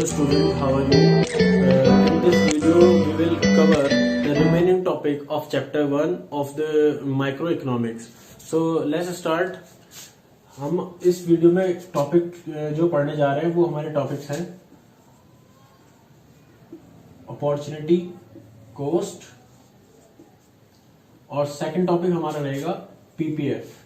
student, how are you? In this video, we will cover the remaining topic of chapter 1 of the microeconomics. So let's start. हम इस video में topic जो पढ़ने जा रहे हैं वो हमारे टॉपिक्स हैं अपॉर्चुनिटी कॉस्ट, और सेकंड टॉपिक हमारा रहेगा पीपीएफ।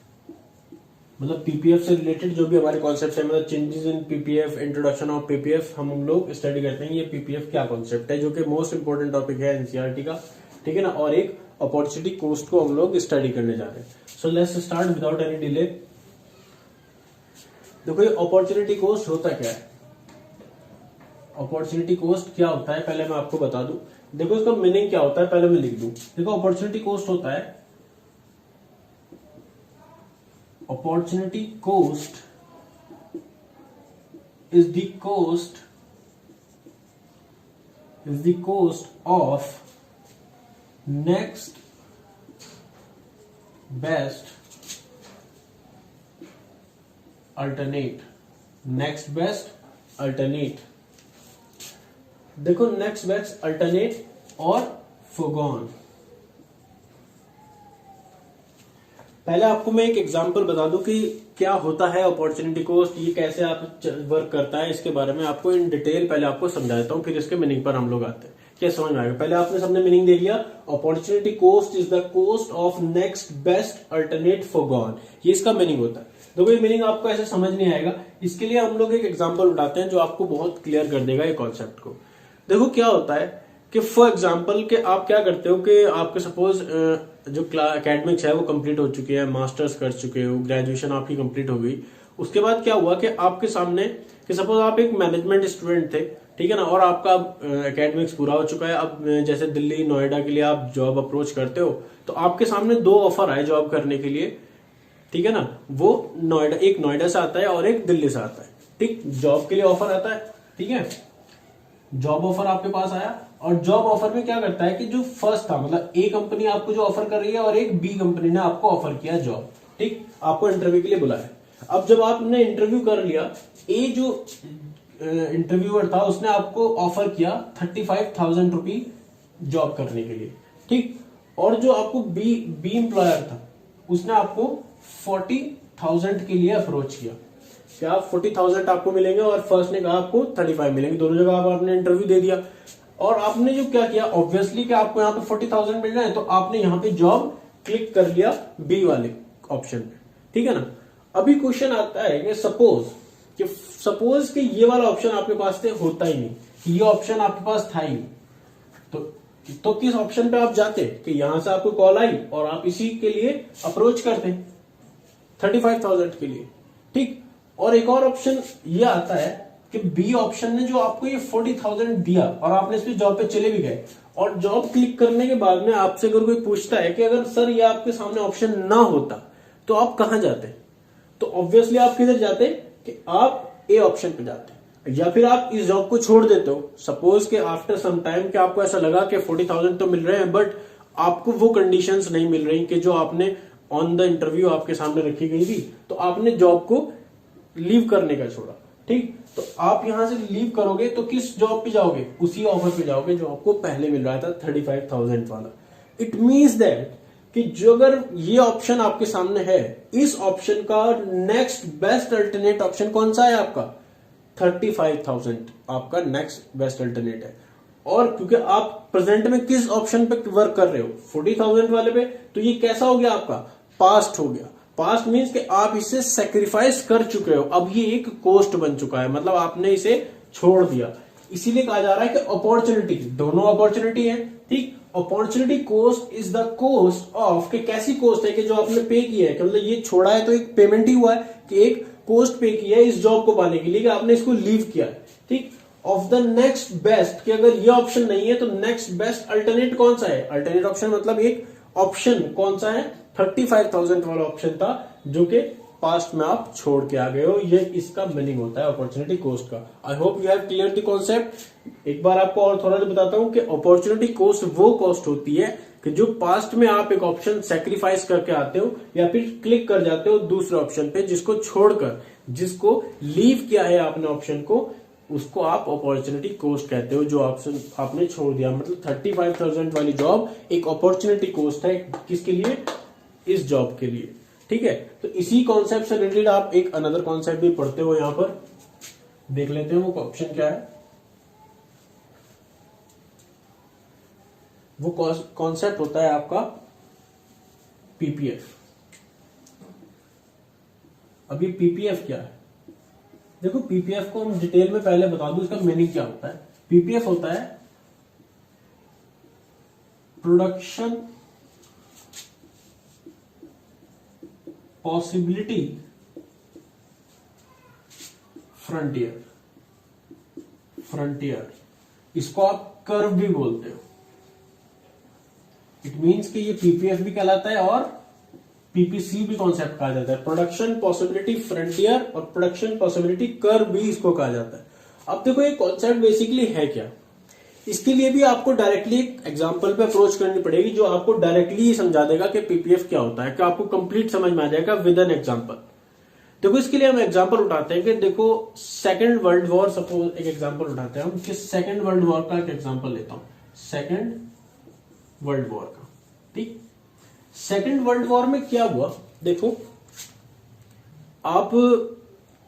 मतलब पीपीएफ से रिलेटेड जो भी हमारे कॉन्सेप्ट है, मतलब changes in PPF, introduction of PPF, हम लोग स्टडी करते हैं। ये पीपीएफ क्या कॉन्सेप्ट है, जो कि मोस्ट इंपोर्टेंट टॉपिक है एनसीईआरटी का, ठीक है ना। और एक अपॉर्चुनिटी कॉस्ट को हम लोग स्टडी करने जा रहे हैं। So let's start without any delay. देखो ये अपॉर्चुनिटी कॉस्ट होता क्या है, अपॉर्चुनिटी कॉस्ट क्या होता है पहले मैं आपको बता दूं। देखो इसका मीनिंग क्या होता है पहले मैं लिख दूं। देखो अपॉर्चुनिटी कॉस्ट होता है, opportunity cost is the cost of next best alternate। देखो next best alternate और foregone। पहले आपको मैं एक एग्जांपल बता दूं कि क्या होता है अपॉर्चुनिटी कॉस्ट, ये कैसे आप वर्क करता है, इसके बारे में आपको इन डिटेल पहले आपको समझा देता हूं, फिर इसके मीनिंग पर हम लोग आते हैं। क्या समझ में आएगा? पहले आपने सबने मीनिंग दे दिया, opportunity cost is the cost of next best alternate foregone, ये इसका मीनिंग होता है। देखो ये मीनिंग आपको ऐसे समझ नहीं आएगा, इसके लिए हम लोग एक एग्जाम्पल उठाते हैं जो आपको बहुत क्लियर कर देगा ये कॉन्सेप्ट को। देखो क्या होता है कि फॉर एग्जाम्पल कि आप क्या करते हो कि आपके सपोज जो एकेडमिक्स है वो कंप्लीट हो चुकी है, मास्टर्स कर चुके हो, ग्रेजुएशन आपकी कंप्लीट हो गई। उसके बाद क्या हुआ कि आपके सामने कि सपोज आप एक मैनेजमेंट स्टूडेंट थे, ठीक है ना, और आपका एकेडमिक्स पूरा हो चुका है। अब जैसे दिल्ली नोएडा के लिए आप जॉब अप्रोच करते हो, तो आपके सामने दो ऑफर आए जॉब करने के लिए, ठीक है ना। वो नोएडा, एक नोएडा से आता है और एक दिल्ली से आता है, ठीक। जॉब के लिए ऑफर आता है, ठीक है, जॉब ऑफर आपके पास आया। और जॉब ऑफर में क्या करता है कि जो फर्स्ट था, मतलब ए कंपनी आपको जो ऑफर कर रही है और एक बी कंपनी ने आपको ऑफर किया जॉब, ठीक, आपको इंटरव्यू के लिए बुलाया। अब जब आपने इंटरव्यू कर लिया, ए जो इंटरव्यूअर था उसने आपको ऑफर किया 35,000 रुपी जॉब करने के लिए, ठीक। और जो आपको बी एम्प्लॉयर था उसने आपको 40,000 के लिए अप्रोच किया। क्या 40,000 आपको मिलेंगे और फर्स्ट ने कहा आपको 35 मिलेंगे। दोनों जगह आपने इंटरव्यू दे दिया और आपने जो क्या किया, ऑब्वियसली कि आपको यहाँ पे 40,000 मिल रहा है, तो आपने यहाँ पे जॉब क्लिक कर लिया बी वाले ऑप्शन पे, ठीक है ना। अभी क्वेश्चन आता है कि सपोज कि ये वाला ऑप्शन आपके पास से होता ही नहीं, ये ऑप्शन आपके पास था ही नहीं, तो किस ऑप्शन पे आप जाते कि यहां से आपको कॉल आई और आप इसी के लिए अप्रोच करते 35,000 के लिए, ठीक। और एक और ऑप्शन ये आता है कि बी ऑप्शन ने जो आपको ये 40,000 दिया और आपने इस पे जॉब पे चले भी गए, और जॉब क्लिक करने के बाद में आपसे अगर कोई पूछता है कि अगर सर ये आपके सामने ऑप्शन ना होता तो आप कहां जाते, तो ऑब्वियसली आप किधर जाते कि आप ए ऑप्शन पे जाते, या फिर आप इस जॉब को छोड़ देते हो। सपोज के आफ्टर सम टाइम कि आपको ऐसा लगा कि 40,000 तो मिल रहे हैं बट आपको वो कंडीशंस नहीं मिल रही कि जो आपने ऑन द इंटरव्यू आपके सामने रखी गई थी, तो आपने जॉब को लीव करने का छोड़ा, ठीक। तो आप यहां से लीव करोगे तो किस जॉब पे जाओगे, उसी ऑफर पे जाओगे जो आपको पहले मिल रहा था 35,000 वाला। इट मीन्स दैट कि जो अगर ये ऑप्शन आपके सामने है, इस ऑप्शन का नेक्स्ट बेस्ट अल्टरनेट ऑप्शन कौन सा है आपका, 35,000 आपका नेक्स्ट बेस्ट अल्टरनेट है। और क्योंकि आप प्रेजेंट में किस ऑप्शन पे वर्क कर रहे हो, 40,000 वाले पे, तो ये कैसा हो गया आपका, पास्ट हो गया। पास्ट मीन्स कि आप इसे सेक्रीफाइस कर चुके हो, अब ये एक कॉस्ट बन चुका है, मतलब आपने इसे छोड़ दिया। इसीलिए कहा जा रहा है कि अपॉर्चुनिटी, दोनों अपॉर्चुनिटी है, ठीक। Opportunity cost is the cost of, कि कैसी कॉस्ट है कि जो आपने पे किया है, कि मतलब ये छोड़ा है तो एक पेमेंट ही हुआ है कि एक कॉस्ट पे किया है इस जॉब को पाने के लिए, कि आपने इसको लीव किया है, ठीक। ऑफ द नेक्स्ट बेस्ट, कि अगर ये ऑप्शन नहीं है तो नेक्स्ट बेस्ट अल्टरनेट कौन सा है, अल्टरनेट ऑप्शन मतलब एक ऑप्शन कौन सा है, 35,000 वाला ऑप्शन था जो कि पास्ट में आप छोड़ के आ गए हो। ये इसका मीनिंग होता है अपॉर्चुनिटी कॉस्ट का। I hope you have clear the concept. एक बार आपको और थोड़ा बताता हूं कि अपॉर्चुनिटी कॉस्ट वो कॉस्ट होती है कि जो पास्ट में आप एक ऑप्शन सेक्रीफाइस करके आते हो या फिर क्लिक कर जाते हो दूसरे ऑप्शन पे, जिसको छोड़कर, जिसको लीव किया है आपने ऑप्शन को, उसको आप अपॉर्चुनिटी कॉस्ट कहते हो, जो आपने छोड़ दिया। मतलब 35,000 वाली जॉब एक अपॉर्चुनिटी कॉस्ट है, किसके लिए? इस जॉब के लिए। ठीक है, तो इसी कॉन्सेप्ट से रिलेटेड आप एक अनदर कॉन्सेप्ट भी पढ़ते हो, यहां पर देख लेते हैं वो ऑप्शन क्या है। वो कॉन्सेप्ट होता है आपका पीपीएफ। अब ये पीपीएफ क्या है? देखो, पीपीएफ को हम डिटेल में पहले बता दूं, इसका मीनिंग क्या होता है। पीपीएफ होता है प्रोडक्शन पॉसिबिलिटी फ्रंटियर। फ्रंटियर, इसको आप कर्व भी बोलते हो। इट मीन्स कि ये पीपीएफ भी कहलाता है और पीपीसी भी कॉन्सेप्ट कहा जाता है। प्रोडक्शन पॉसिबिलिटी फ्रंटियर और प्रोडक्शन पॉसिबिलिटी कर्व भी इसको कहा जाता है। अब देखो, ये कॉन्सेप्ट बेसिकली है क्या, इसके लिए भी आपको डायरेक्टली एक एग्जांपल पे अप्रोच करनी पड़ेगी, जो आपको डायरेक्टली समझा देगा कि पीपीएफ क्या होता है, कि आपको कंप्लीट समझ में आ जाएगा विद एन एग्जांपल। देखो, इसके लिए हम एग्जांपल उठाते हैं कि देखो, सेकेंड वर्ल्ड वॉर, सपोज एक एग्जांपल उठाते हैं हम कि सेकेंड वर्ल्ड वॉर का एक एग्जांपल लेता हूं, सेकेंड वर्ल्ड वॉर का। ठीक, सेकेंड वर्ल्ड वॉर में क्या हुआ? देखो, आप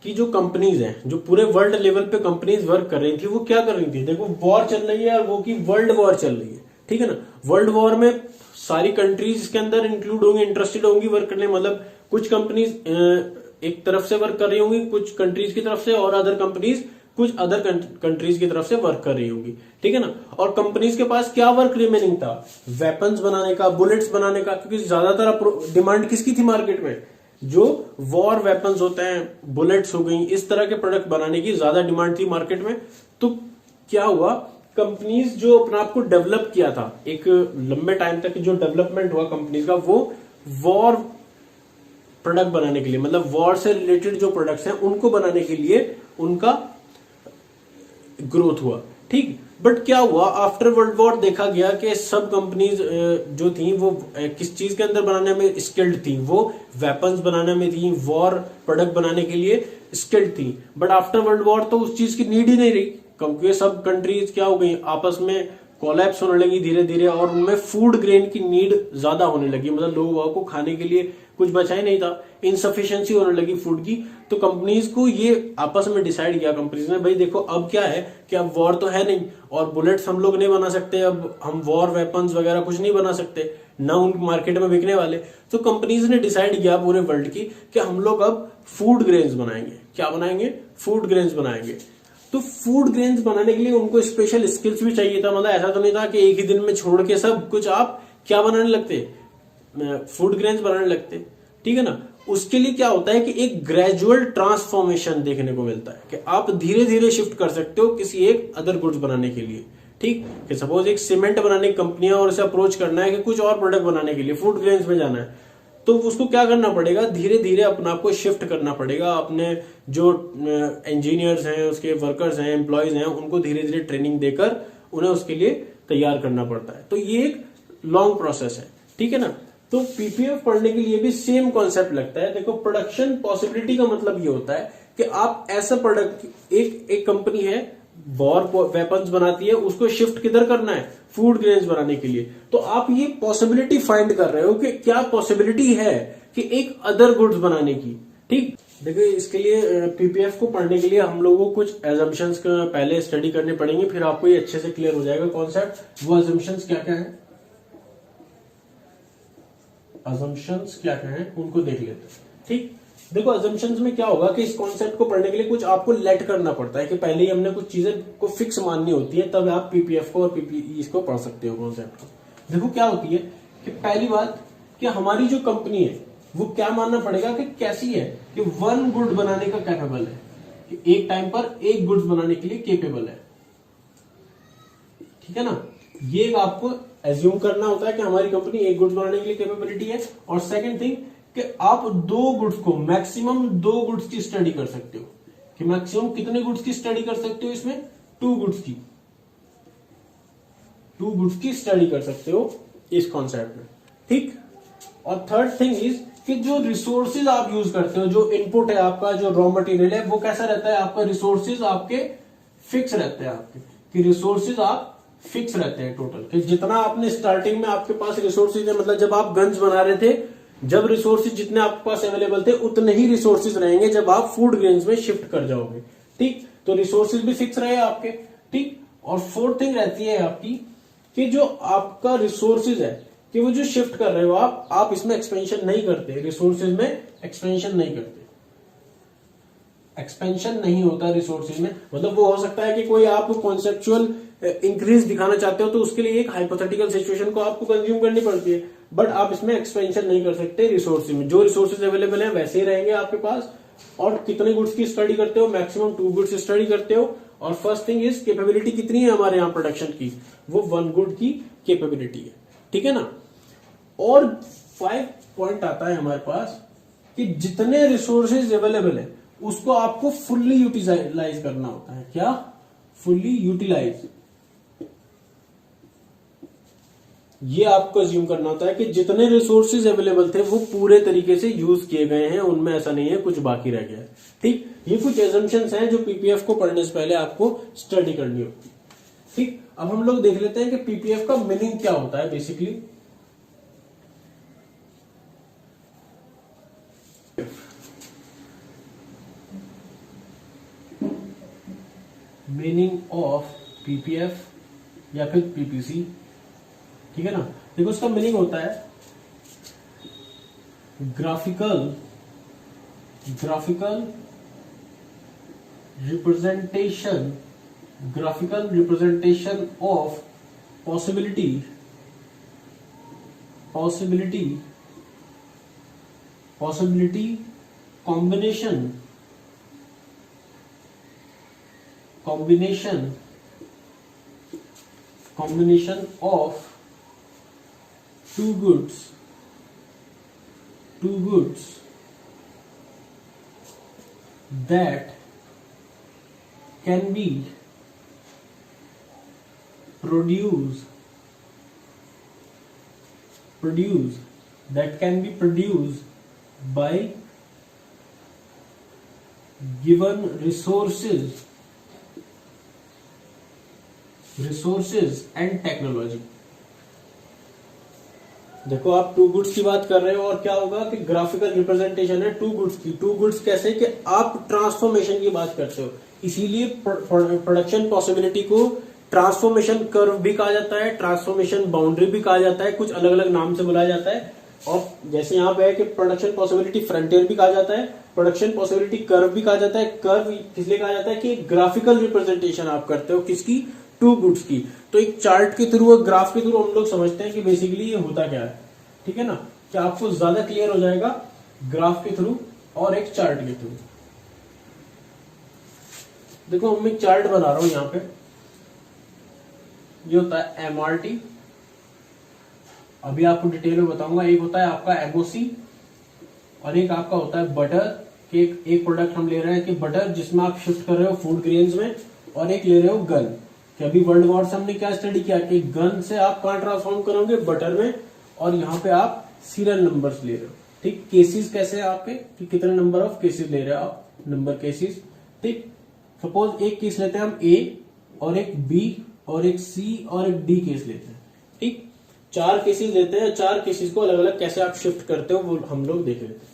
की जो कंपनीज हैं, जो पूरे वर्ल्ड लेवल पे कंपनीज वर्क कर रही थी, वो क्या कर रही थी? देखो, वॉर चल रही है और वो की वर्ल्ड वॉर चल रही है। ठीक है ना, वर्ल्ड वॉर में सारी कंट्रीज इसके अंदर इंक्लूड होंगी, इंटरेस्टेड होंगी वर्क करने। मतलब कुछ कंपनीज एक तरफ से वर्क कर रही होंगी, कुछ कंट्रीज की तरफ से, और अदर कंपनीज कुछ अदर कंट्रीज की तरफ से वर्क कर रही होंगी। ठीक है ना, और कंपनीज के पास क्या वर्क रिमेनिंग था? वेपन्स बनाने का, बुलेट्स बनाने का, क्योंकि ज्यादातर डिमांड किसकी थी मार्केट में? जो वॉर वेपन्स होते हैं, बुलेट्स हो गई, इस तरह के प्रोडक्ट बनाने की ज्यादा डिमांड थी मार्केट में। तो क्या हुआ, कंपनीज जो अपने आप को डेवलप किया था, एक लंबे टाइम तक जो डेवलपमेंट हुआ कंपनीज का, वो वॉर प्रोडक्ट बनाने के लिए, मतलब वॉर से रिलेटेड जो प्रोडक्ट्स हैं उनको बनाने के लिए उनका ग्रोथ हुआ। ठीक, बट क्या हुआ, आफ्टर वर्ल्ड वॉर देखा गया कि सब कंपनीज जो थी वो किस चीज के अंदर बनाने में स्किल्ड थी? वो वेपन्स बनाने में थी, वॉर प्रोडक्ट बनाने के लिए स्किल्ड थी। बट आफ्टर वर्ल्ड वॉर तो उस चीज की नीड ही नहीं रही, क्योंकि सब कंट्रीज क्या हो गई, आपस में कोलैप्स होने लगी धीरे धीरे, और उनमें फूड ग्रेन की नीड ज्यादा होने लगी। मतलब लोगों को खाने के लिए कुछ बचा ही नहीं था, इनसफिशिएंसी होने लगी फूड की। तो कंपनीज को ये आपस में डिसाइड किया कंपनीज ने, भाई देखो, अब क्या है कि अब वॉर तो है नहीं, और बुलेट्स हम लोग नहीं बना सकते, अब हम वॉर वेपन्स वगैरह कुछ नहीं बना सकते, ना उन मार्केट में बिकने वाले। तो कंपनीज ने डिसाइड किया पूरे वर्ल्ड की कि हम लोग अब फूड ग्रेन्स बनाएंगे। क्या बनाएंगे? फूड ग्रेन्स बनाएंगे। तो फूड ग्रेन्स बनाने के लिए उनको स्पेशल स्किल्स भी चाहिए था। मतलब ऐसा तो नहीं था कि एक ही दिन में छोड़ के सब कुछ आप क्या बनाने लगते, फूड ग्रेन्स बनाने लगते। ठीक है ना, उसके लिए क्या होता है कि एक ग्रेजुअल ट्रांसफॉर्मेशन देखने को मिलता है, कि आप धीरे धीरे शिफ्ट कर सकते हो किसी एक अदर गुड्स बनाने के लिए। ठीक, कि सपोज एक सीमेंट बनाने की कंपनी है और उसे अप्रोच करना है कि कुछ और प्रोडक्ट बनाने के लिए फूड ग्रेन्स में जाना है, तो उसको क्या करना पड़ेगा, धीरे धीरे अपने आप को शिफ्ट करना पड़ेगा। अपने जो इंजीनियर्स हैं, उसके वर्कर्स हैं, एम्प्लॉयज हैं, उनको धीरे धीरे ट्रेनिंग देकर उन्हें उसके लिए तैयार करना पड़ता है। तो ये एक लॉन्ग प्रोसेस है। ठीक है ना, तो पीपीएफ पढ़ने के लिए भी सेम कॉन्सेप्ट लगता है। देखो, प्रोडक्शन पॉसिबिलिटी का मतलब ये होता है कि आप ऐसा प्रोडक्ट, एक कंपनी है वॉर वेपन्स बनाती है, उसको शिफ्ट किधर करना है? फूड ग्रेन्स बनाने के लिए। तो आप ये पॉसिबिलिटी फाइंड कर रहे हो कि क्या पॉसिबिलिटी है कि एक अदर गुड्स बनाने की। ठीक, देखिए, इसके लिए पीपीएफ को पढ़ने के लिए हम लोगों को कुछ एजम्पशंस का पहले स्टडी करने पड़ेंगे, फिर आपको ये अच्छे से क्लियर हो जाएगा कॉन्सेप्ट। वो एजम्पशंस क्या क्या है, असम्पशंस क्या क्या है, उनको देख लेते हैं। ठीक, देखो, असम्पशंस में क्या होगा कि इस कॉन्सेप्ट को पढ़ने के लिए कुछ आपको लेट करना पड़ता है, कि पहले ही हमने कुछ चीजें को फिक्स माननी होती है, तब आप पीपीएफ को और पीपीई इसको पढ़ सकते हो कॉन्सेप्ट को। देखो, क्या होती है कि पहली बात कि हमारी जो कंपनी है वो क्या मानना पड़ेगा कि कैसी है, कि वन गुड बनाने का कैपेबल है, कि एक टाइम पर एक गुड्स बनाने के लिए केपेबल है। ठीक है ना, ये आपको एज्यूम करना होता है कि हमारी कंपनी एक गुड्स बनाने के लिए कैपेबिलिटी है। और सेकंड थिंग कि आप दो गुड्स को, मैक्सिमम दो गुड्स की स्टडी कर सकते हो। कि मैक्सिमम कितने गुड्स की स्टडी कर सकते हो? इसमें टू गुड्स की स्टडी कर सकते हो इस कॉन्सेप्ट में। ठीक, और थर्ड थिंग इज कि जो रिसोर्सेज आप यूज करते हो, जो इनपुट है आपका, जो रॉ मटेरियल है, वो कैसा रहता है आपका? रिसोर्सेज आपके फिक्स रहते हैं आपके, कि रिसोर्सेज आप फिक्स रहते हैं टोटल, कि जितना आपने स्टार्टिंग में आपके पास रिसोर्सेज है, मतलब जब आप गन्स बना रहे थे, जब रिसोर्सेज जितने आपके पास अवेलेबल थे उतने ही रिसोर्सेज रहेंगे जब आप फूड ग्रेन्स में शिफ्ट कर जाओगे। ठीक, तो रिसोर्सेज भी फिक्स रहे आपके। ठीक, और फोर्थ थिंग रहती है आपकी कि जो आपका रिसोर्सेज है कि वो जो शिफ्ट कर रहे हो आप इसमें एक्सपेंशन नहीं करते, रिसोर्सेज में एक्सपेंशन नहीं करते, एक्सपेंशन नहीं होता रिसोर्सेज में। मतलब वो हो सकता है कि कोई आप कॉन्सेप्चुअल इंक्रीज दिखाना चाहते हो तो उसके लिए एक हाइपोथेटिकल सिचुएशन को आपको कंज्यूम करनी पड़ती है, बट आप इसमें एक्सपेंशन नहीं कर सकते रिसोर्सेज में। जो रिसोर्सेज अवेलेबल है वैसे ही रहेंगे आपके पास। और कितने गुड्स की स्टडी करते हो? मैक्सिमम 2 गुड्स स्टडी करते हो। और फर्स्ट थिंग इज कैपेबिलिटी कितनी है हमारे यहाँ प्रोडक्शन की, वो 1 गुड की कैपेबिलिटी है। ठीक है ना। और 5 पॉइंट आता है हमारे पास कि जितने रिसोर्सेज अवेलेबल है उसको आपको फुल्ली यूटिलाइज करना होता है। क्या? Fully utilise. ये आपको अज्यूम करना होता है कि जितने रिसोर्सेज अवेलेबल थे वो पूरे तरीके से यूज किए गए हैं, उनमें ऐसा नहीं है कुछ बाकी रह गया है। ठीक, ये कुछ एजम्पशंस हैं जो पीपीएफ को पढ़ने से पहले आपको स्टडी करनी होती है। ठीक, अब हम लोग देख लेते हैं कि पीपीएफ का मीनिंग क्या होता है बेसिकली। मीनिंग ऑफ पीपीएफ या फिर पीपीसी, ठीक है ना। देखो उसका मीनिंग होता है graphical representation of possibility combination of two goods that can be produced by given resources and technology। देखो आप 2 गुड्स की बात कर रहे हो और क्या होगा कि ग्राफिकल रिप्रेजेंटेशन है 2 गुड्स की। 2 गुड्स कैसे कि आप ट्रांसफॉर्मेशन की बात करते हो, इसीलिए प्रोडक्शन पॉसिबिलिटी को ट्रांसफॉर्मेशन कर्व भी कहा जाता है, ट्रांसफॉर्मेशन बाउंड्री भी कहा जाता है, कुछ अलग अलग नाम से बुलाया जाता है। और जैसे यहाँ पे है कि प्रोडक्शन पॉसिबिलिटी फ्रंटियर भी कहा जाता है, प्रोडक्शन पॉसिबिलिटी कर्व भी कहा जाता है। कर्व इसलिए कहा जाता है कि ग्राफिकल रिप्रेजेंटेशन आप करते हो किसकी? 2 गुड्स की। तो एक चार्ट के थ्रू और ग्राफ के थ्रू हम लोग समझते हैं कि बेसिकली ये होता क्या है। ठीक है ना, क्या आपको ज्यादा क्लियर हो जाएगा ग्राफ के थ्रू और एक चार्ट के थ्रू। देखो मैं एक चार्ट बना रहा हूं यहां पे, ये होता है एमआरटी। अभी आपको डिटेल में बताऊंगा। एक होता है आपका एमओसी और एक आपका होता है बटर, कि एक प्रोडक्ट हम ले रहे हैं कि बटर, जिसमें आप शिफ्ट कर रहे हो फूड ग्रेन्स में, और एक ले रहे हो गन। कि अभी वर्ल्ड वॉर से हमने क्या स्टडी किया कि गन से आप कहां ट्रांसफॉर्म करोगे? बटर में। और यहाँ पे आप सीरियल नंबर्स ले रहे हो। ठीक, केसेस कैसे है आपके कि कितने नंबर ऑफ केसेस ले रहे हो आप, नंबर केसेस। ठीक, सपोज एक केस लेते हैं हम ए और एक बी और एक सी और एक डी केस लेते हैं। ठीक, 4 केसेस लेते हैं। 4 केसेस को अलग अलग कैसे आप शिफ्ट करते हो वो हम लोग देख लेते हैं।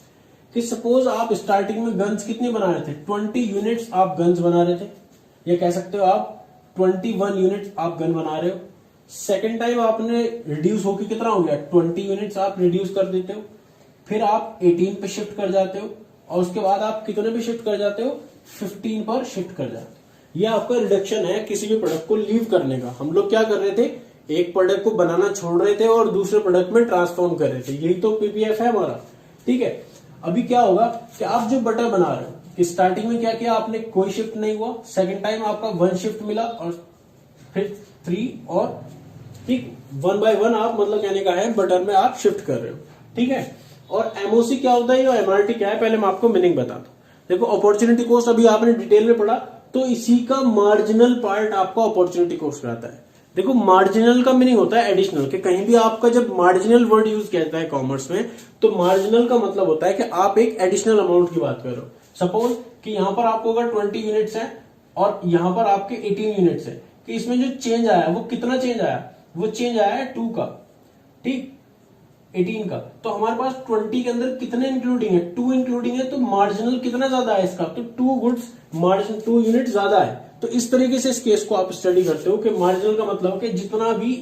कि सपोज आप स्टार्टिंग में गन्स कितनी बना रहे थे? 20 यूनिट्स आप गन्स बना रहे थे, या कह सकते हो आप 21 यूनिट्स आप गन बना रहे हो। सेकेंड टाइम आपने रिड्यूस होकर कितना हो गया? 20 यूनिट्स आप रिड्यूस कर देते हो। फिर आप 18 पे शिफ्ट कर जाते हो और उसके बाद आप कितने पे शिफ्ट कर जाते हो? 15 पर शिफ्ट कर जाते हो। ये आपका रिडक्शन है किसी भी प्रोडक्ट को लीव करने का। हम लोग क्या कर रहे थे? एक प्रोडक्ट को बनाना छोड़ रहे थे और दूसरे प्रोडक्ट में ट्रांसफॉर्म कर रहे थे। यही तो पीपीएफ है हमारा। ठीक है, अभी क्या होगा कि आप जो बटर बना रहे हो कि स्टार्टिंग में क्या किया आपने? कोई शिफ्ट नहीं हुआ। सेकंड टाइम आपका 1 शिफ्ट मिला और फिर 3 और ठीक 1 बाय 1 आप, मतलब कहने का है बटर में आप शिफ्ट कर रहे हो। ठीक है, और एमओसी क्या होता है और एमआरटी क्या है, पहले मैं आपको मीनिंग बताता हूं। देखो अपॉर्चुनिटी कॉस्ट अभी आपने डिटेल में पढ़ा, तो इसी का मार्जिनल पार्ट आपका अपॉर्चुनिटी कॉस्ट रहता है। देखो मार्जिनल का मीनिंग होता है एडिशनल, कि कहीं भी आपका जब मार्जिनल वर्ड यूज किया जाता है कॉमर्स में, तो मार्जिनल का मतलब होता है कि आप एक एडिशनल अमाउंट की बात कर रहे हो। सपोज कि यहां पर आपको अगर 20 यूनिट्स है और यहां पर आपके 18 यूनिट्स है कि इसमें जो चेंज आया वो कितना चेंज आया, वो चेंज आया है 2 का, ठीक, 18 का। तो हमारे पास 20 के अंदर कितने इंक्लूडिंग है, 2 इंक्लूडिंग है, तो मार्जिनल कितना ज्यादा है इसका, तो 2 गुड्स मार्जिन 2 यूनिट ज्यादा है। तो इस तरीके से इस केस को आप स्टडी करते हो कि मार्जिनल का मतलब कि जितना भी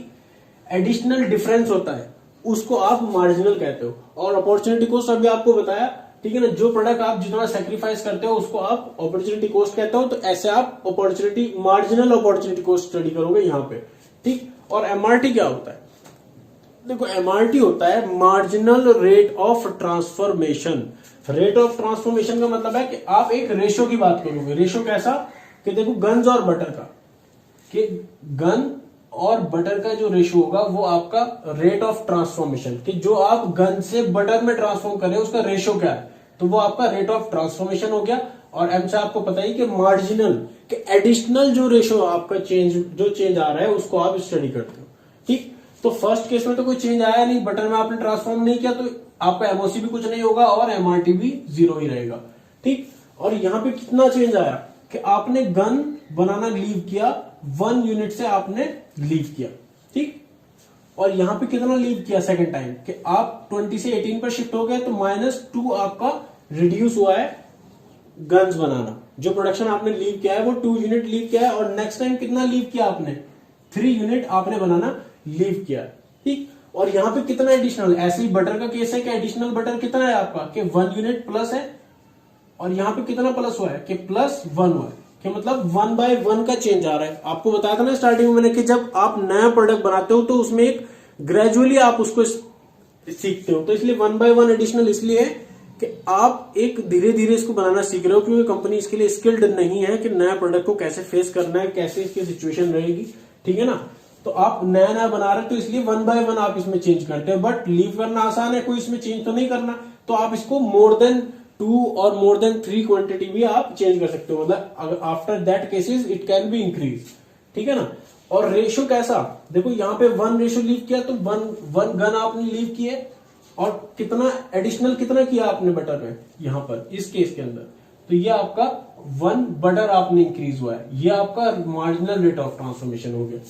एडिशनल डिफरेंस होता है उसको आप मार्जिनल कहते हो। और अपॉर्चुनिटी कॉस्ट अभी आपको बताया, ठीक है ना, जो प्रोडक्ट आप जितना सेक्रीफाइस करते हो उसको आप अपॉर्चुनिटी कॉस्ट कहते हो। तो ऐसे आप opportunity marginal opportunity cost study करोगे यहां पे, ठीक। और एमआरटी क्या होता है, देखो एमआरटी होता है marginal rate of transformation. Rate of transformation का मतलब है कि आप एक रेशो की बात करोगे। रेशो कैसा, कि देखो गन्स और बटर का, कि गन और बटर का जो रेशो होगा वो आपका रेट ऑफ ट्रांसफॉर्मेशन, कि जो आप गन से बटर में ट्रांसफॉर्म कर रहे हो उसका रेशो क्या है, तो वो आपका रेट ऑफ ट्रांसफॉर्मेशन हो गया। और एम से आपको पता ही कि मार्जिनल कि एडिशनल जो रेशो आपका चेंज आ रहा है उसको आप स्टडी करते हो, ठीक। तो फर्स्ट केस में तो कोई चेंज आया नहीं, बटर में आपने ट्रांसफॉर्म नहीं किया, तो आपका एमओसी भी कुछ नहीं होगा और एमआरटी भी 0 ही रहेगा, ठीक। और यहां पे कितना चेंज आया कि आपने गन बनाना लीव किया, 1 यूनिट से आपने लीव किया, ठीक। और यहां पे कितना लीव किया सेकंड टाइम, कि आप 20 से 18 पर शिफ्ट हो गए, तो -2 आपका रिड्यूस हुआ है गन्स बनाना। जो प्रोडक्शन आपने लीव किया है वो 2 यूनिट लीव किया है, और नेक्स्ट टाइम कितना लीव किया आपने, 3 यूनिट आपने बनाना लीव किया, ठीक। और यहां पे कितना एडिशनल, ऐसे ही बटर का केस है कि एडिशनल बटर कितना है आपका, कि 1 यूनिट प्लस है, और यहां पे कितना प्लस हुआ है, कि +1 हुआ है, कि मतलब 1/1 का चेंज आ रहा है। आपको बताया था ना स्टार्टिंग में मैंने कि जब आप नया प्रोडक्ट बनाते हो तो उसमें एक ग्रेजुअली आप उसको सीखते हो, तो इसलिए 1/1 एडिशनल इसलिए है कि आप एक धीरे धीरे इसको बनाना सीख रहे हो, क्योंकि कंपनी इसके लिए स्किल्ड नहीं है कि नया प्रोडक्ट को कैसे फेस करना है, कैसे इसकी सिचुएशन रहेगी, ठीक है ना। तो आप नया नया बना रहे हो तो इसलिए 1/1 आप इसमें चेंज करते हो, बट लीव करना आसान है, कोई इसमें चेंज तो नहीं करना, तो आप इसको मोर देन 2 और मोर देन 3 क्वांटिटी भी आप चेंज कर सकते हो, मतलब after that cases it can be increase, ठीक है ना। और रेशो कैसा, देखो यहाँ पे 1 रेशो लीव किया, तो 1 गन आपने लीव किए, और कितना एडिशनल कितना किया आपने बटर में यहां पर इस केस के अंदर, तो ये आपका 1 बटर आपने इंक्रीज हुआ है, ये आपका मार्जिनल रेट ऑफ ट्रांसफॉर्मेशन हो गया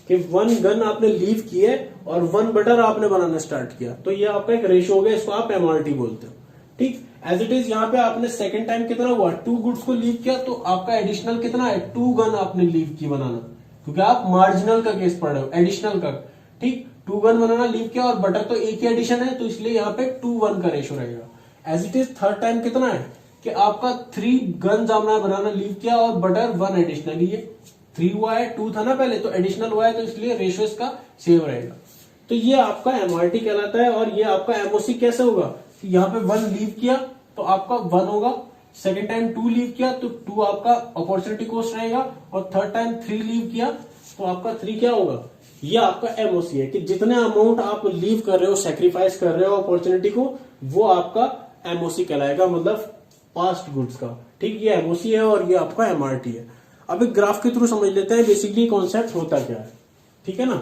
कि 1 गन आपने लीव की है और 1 बटर आपने बनाना स्टार्ट किया, तो ये आपका एक रेशो हो गया, इसको आप एमआरटी बोलते हो, ठीक। एज इट इज यहाँ पे आपने सेकंड टाइम कितना हुआ, 2 गुड्स को लीव किया, तो आपका एडिशनल कितना है, 2 गन आपने लीव की बनाना, क्योंकि आप मार्जिनल का केस पढ़ रहे हो, एडिशनल का, ठीक। 2 गन बनाना लीव किया, और बटर तो एक ही एडिशन है, तो इसलिए यहाँ पे 2:1 का रेशो रहेगा। As it is third time कितना है कि आपका 3 गन आपने बनाना लीव किया, और बटर 1 एडिशनली है, 3 हुआ है, 2 था ना पहले, तो एडिशनल हुआ है, तो इसलिए रेशो इसका सेम रहेगा। तो ये आपका एमआरटी कहलाता है। और ये आपका एमओसी कैसे होगा, कि यहाँ पे 1 लीव किया तो आपका 1 होगा, सेकेंड टाइम 2 लीव किया तो 2 आपका अपॉर्चुनिटी कॉस्ट रहेगा, और थर्ड टाइम 3 लीव किया तो आपका 3 क्या होगा, ये आपका एमओसी है, कि जितने अमाउंट आप लीव कर रहे हो, सेक्रीफाइस कर रहे हो अपॉर्चुनिटी को, वो आपका एमओसी कहलाएगा, मतलब पास्ट गुड्स का, ठीक। ये एमओसी है और ये आपका एमआरटी है। अब एक ग्राफ के थ्रू समझ लेते हैं बेसिकली कॉन्सेप्ट होता क्या है, ठीक है ना।